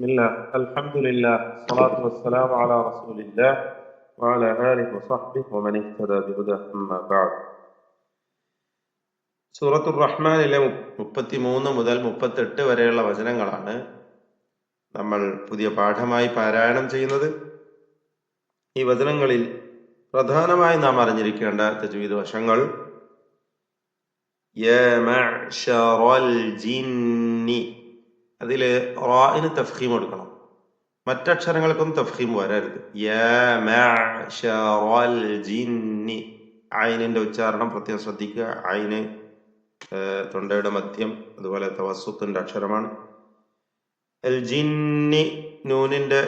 بسم الله الحمد لله والصلاة والسلام على رسول الله وعلى آله وصحبه ومن اهتدى بهداه أما بعد. സൂറത്തുർ റഹ്മാനിലെ 33 മുതൽ 38 വരെയുള്ള വചനങ്ങളാണ് നമ്മൾ പുതിയ പാഠമായി പാരായണം ചെയ്യുന്നത്. ഈ വചനങ്ങളിൽ പ്രധാനമായി നാം അറിഞ്ഞിരിക്കേണ്ട തജ്വീദ് വശങ്ങൾ: യാ മഅ്ശറൽ ജിന്നി, അതിൽ റാഇന് തഫ്ഖീം കൊടുക്കണം, മറ്റക്ഷരങ്ങൾക്കൊന്നും തഫ്ഖീം വരരുത്. യാ മഅ്ശറൽ ജിന്നി, ഐനിന്റെ ഉച്ചാരണം പ്രത്യേകം ശ്രദ്ധിക്കുക. ഐന് തൊണ്ടയുടെ മധ്യം, അതുപോലെ തവസ്സുത്തിന്റെ അക്ഷരമാണ്. അൽ ജിന്നി നൂനിന്റെ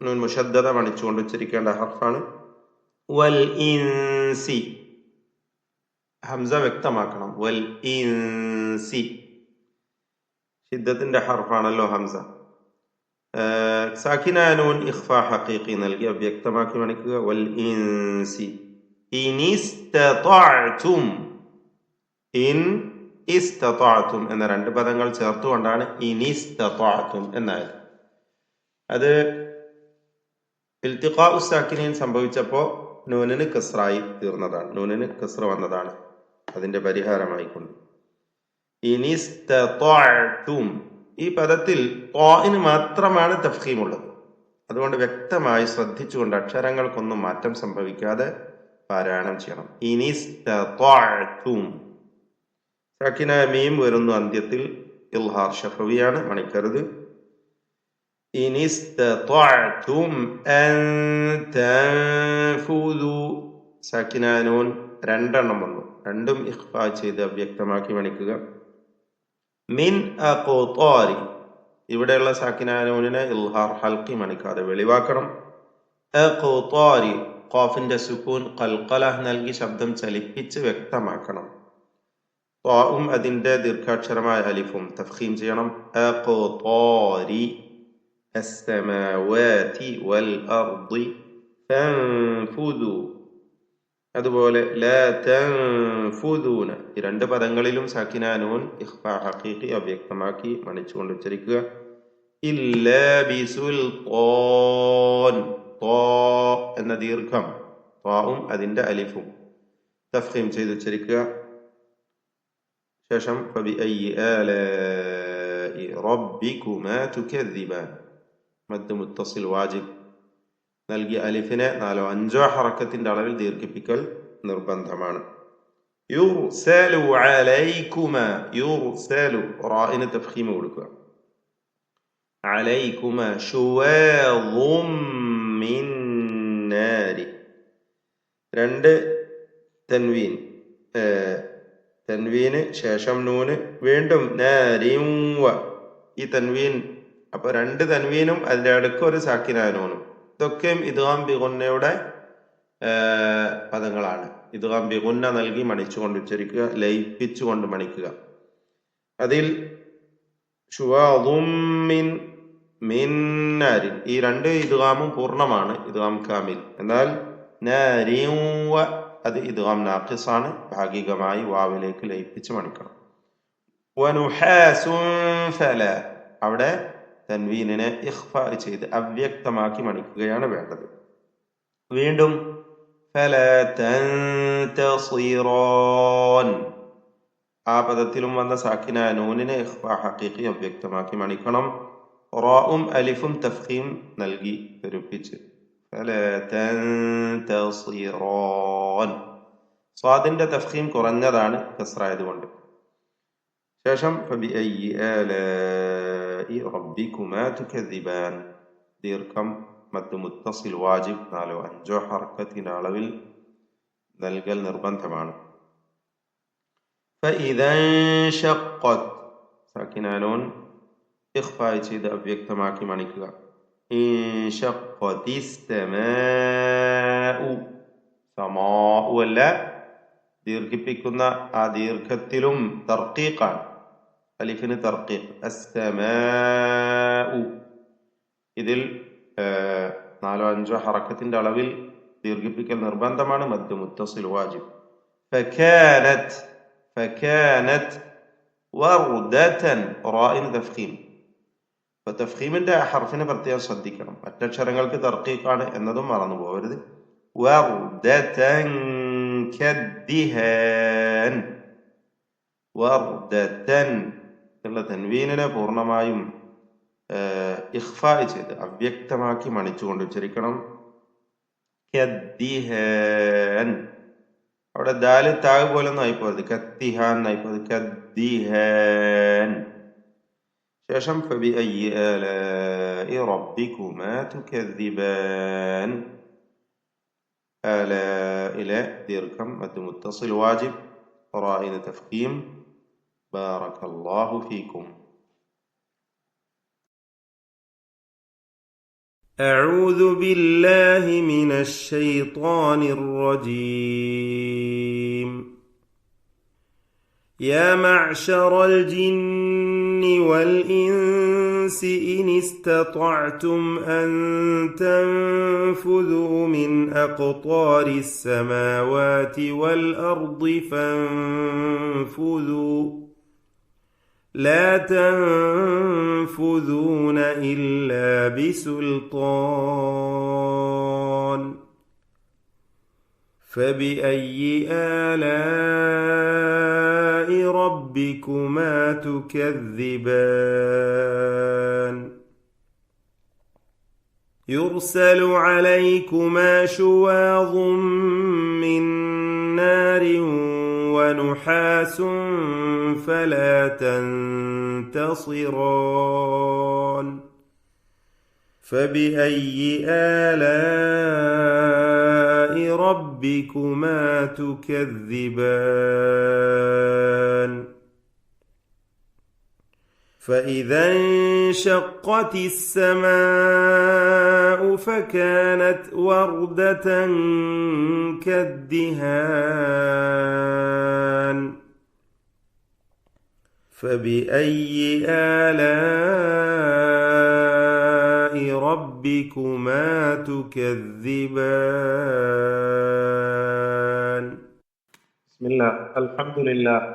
നൂൻ മുഷദ്ദദ മണിച്ചുകൊണ്ട് ഉച്ചരിക്കേണ്ട ഹർഫാണ്. വൽ ഇൻസി, ഹംസ വ്യക്തമാക്കണം. വൽ ഇൻസി, ഷിദ്ദത്തിന്റെ ഹർഫാണല്ലോ ഹംസ. സാക്കിനായ നൂൻ ഇഖ്ഫാ ഹഖീഖി നൽകി അവ്യക്തമാക്കി മണിക്കുക. വൽ ഇൻസി ഇനിസ്തതഅ്തും, ഇൻ ഇസ്തതഅ്തും എന്ന രണ്ട് പദങ്ങൾ ചേർത്തുകൊണ്ടാണ് ഇനിസ്തതഅ്തും എന്നായത്. അത് ഇൽത്തിഖാഉ സാക്കിനീൻ സംഭവിച്ചപ്പോൾ നൂനിന് കസ്റായി തീർന്നതാണ്, നൂനിന് കസ്റ വന്നതാണ്. അതിന്റെ പരിഹാരമായിക്കൊണ്ട് ഇനിസ്തതഅ്തും, ഈ പദത്തിൽ ത്വാഇന് മാത്രമാണ് തഫ്ഖീം ഉള്ളത്. അതുകൊണ്ട് വ്യക്തമായി ശ്രദ്ധിച്ചുകൊണ്ട് അക്ഷരങ്ങൾക്കൊന്നും മാറ്റം സംഭവിക്കാതെ പാരായണം ചെയ്യണം. ഇനിസ്തതഅ്തും. സാക്കിന മീം വരുന്നു അന്ത്യത്തിൽ, ഇൽഹാർ ഷഫവിയാണ്, മണിക്കരുത്. ഇനിസ്തതഅ്തും അൻ തൻഫുദു, സാക്കിന നൂൻ രണ്ടെണ്ണം വന്നു, രണ്ടും ഇഖ്ഫാ ചെയ്ത് അവ്യക്തമാക്കി മണിക്കുക. മിൻ അഖ്താരി, ഇവിടെയുള്ള സാക്കിന നൂനിനെ ഇൽഹാർ ഹൽഖി മണിക്കാതെ വെളിവാക്കണം. അഖ്താരി, ഖാഫിന്റെ സുക്കൂൻ ഖൽഖല നൽകി ശബ്ദം ചലിപ്പിച്ച് വ്യക്തമാക്കണം. ത്വാഉം അതിന്റെ ദീർഘാക്ഷരമായ അലിഫും തഫ്ഖീം ചെയ്യണം. അഖ്താരി അസ്സമാവാതി വൽ അർദി ഫൻഫുദു, അതുപോലെ ലാ തൻഫുദൂന, ഈ രണ്ട് പദങ്ങളിലും സാക്കിന നൂൻ ഇഖ്ഫാ ഹഖീഖി അവ്യക്തമാക്കി മണിച്ചുകൊണ്ട് ഉച്ചരിക്കുക. ഇല്ലാ ബിസുൽത്താൻ, ത്വാ എന്ന ദീർഘം ത്വാഉം അതിന്റെ അലിഫും തഫ്ഖീം ചെയ്ത് ഉച്ചരിക്കുക. ശേഷം ഫബിഅയ്യി ആലാഇ റബ്ബികുമാ തുകദ്ദിബാൻ, മദ് മുത്തസിൽ വാജിബ് നൽകിയ അലിഫിനെ 4-5 ഹറക്കത്തിന്റെ അളവിൽ ദീർഘിപ്പിക്കൽ നിർബന്ധമാണ്. യുർസലു അലൈകുമാ, യുർസലു റാഇന് തഫ്ഖീം കൊടുക്കുക. അലൈകുമാ ശുവാദും മിൻ നാരി, രണ്ട് തൻവീൻ, തൻവീന് ശേഷം നൂന്, വീണ്ടും നാരിൻ വ, ഈ തൻവീൻ, അപ്പൊ രണ്ട് തൻവീനും അതിന്റെ അടുക്ക് ഒരു സാക്കിന നൂനും. ഇതൊക്കെയും ഇദ്ഗാം ബിഗുന്നയുടെ പദങ്ങളാണ്. ഇദ്ഗാം ബിഗുന്ന നൽകി മണിച്ചുകൊണ്ട് ഉച്ചരിക്കുക, ലയിപ്പിച്ചുകൊണ്ട് മണിക്കുക. അതിൽ ശുവാദും മിൻ നാരിൻ, ഈ രണ്ട് ഇദ്ഗാമും പൂർണ്ണമാണ്, ഇദ്ഗാം കാമിൽ. എന്നാൽ നാരിൻ വ അത് ഇദ്ഗാം നാഖിസാണ്, ഭാഗികമായി വാവിലേക്ക് ലയിപ്പിച്ച് മണിക്കണം. വനുഹാസുൻ ഫല, അവിടെ തൻവീനിനെ ഇഖ്ഫാ ചെയ്ത് അവ്യക്തമാക്കി മണിക്കുകയാണ് വേണ്ടത്. വീണ്ടും ഫലാ തൻതസിറാൻ, ആ പദത്തിലും വന്ന സാക്കിന നൂനിനെ ഇഖ്ഫാ ഹഖീഖി അവ്യക്തമാക്കി മണിക്കണം. റാഉം അലിഫും തഫ്ഖീം നൽകി പെരുപ്പിച്ച് ഫലാ തൻതസിറാൻ, സ്വാദിന്റെ തഫ്ഖീം കുറഞ്ഞതാണ് കസ്റായതുകൊണ്ട്. ശേഷം ഫബിഅയ്യി ആലാഇ റബ്ബികുമാ തുകദ്ദിബാൻ, ദീർഘം മദ് മുത്തസിൽ വാജിബ് 4-5 ഹർക്കത്തിന്റെ അളവിൽ നൽകൽ നിർബന്ധമാണ്. ഫഇദാ ഇൻശഖ്ഖത്, സാക്കിന നൂൻ ഇഖ്ഫാ ചെയ്ത് അവ്യക്തമാക്കി മണിക്കുക. ഇൻശഖ്ഖതിസ് സമാഉ, സമാഉ അല്ല, ദീർഘിപ്പിക്കുന്ന ആ ദീർഘത്തിലും തർക്കീഖാണ്, അലിഫിന് തർക്കീഖ്. അസ്സമാഉ, ഇതിൽ 4-5 ഹറക്കത്തിന്റെ അളവിൽ ദീർഘിപ്പിക്കൽ നിർബന്ധമാണ്, മദ് മുത്തസിൽ വാജിബ്. ഫകാനത്, ഫകാനത് വറുദതൻ, റാഇൻ തഫ്ഖീം. അപ്പൊ തഫ്ഖീമിന്റെ ആ ഹർഫിനെ പ്രത്യേകം ശ്രദ്ധിക്കണം. മറ്റക്ഷരങ്ങൾക്ക് തർക്കീഖാണ് എന്നതും മറന്നു പോകരുത്. വർദതൻ കദ്ദിഹാൻ. വർദതൻ ഉള്ള തൻവീനിനെ പൂർണ്ണമായും ഇഖ്ഫാ ചെയ്ത് അവ്യക്തമാക്കി മണിച്ചുകൊണ്ട് ഉച്ചരിക്കണം. കദ്ദിഹാൻ. അവിടെ ദാല് താഴ് പോലെ ഒന്നും ആയിപ്പോയത്, കത്തിഹാൻ ആയിപ്പോയത്, കദ്ദിഹാൻ. ശേഷം ഫബിഅയ്യി ആലാഇ റബ്ബികുമാ തുകദ്ദിബാൻ. ആലാഇലെ ദീർഘം മദ് മുത്തസിൽ വാജിബ്, റാഇന് തഫ്ഖീം. ബാറകല്ലാഹു ഫീക്കും. أعوذ بالله من الشيطان الرجيم. يا معشر الجن والإنس إن استطعتم أن تنفذوا من أقطار السماوات والأرض فانفذوا لا تنفذون إلا بسلطان. فبأي آلاء ربكما تكذبان. يرسل عليكما شواظ من نار ونحاس فلا تنتصران. فبأي آلاء ربكما تكذبان. فإذا انشقت السماء فكانت وردة كالدهان. فبأي آلاء ربكما تكذبان. بسم الله، الحمد لله.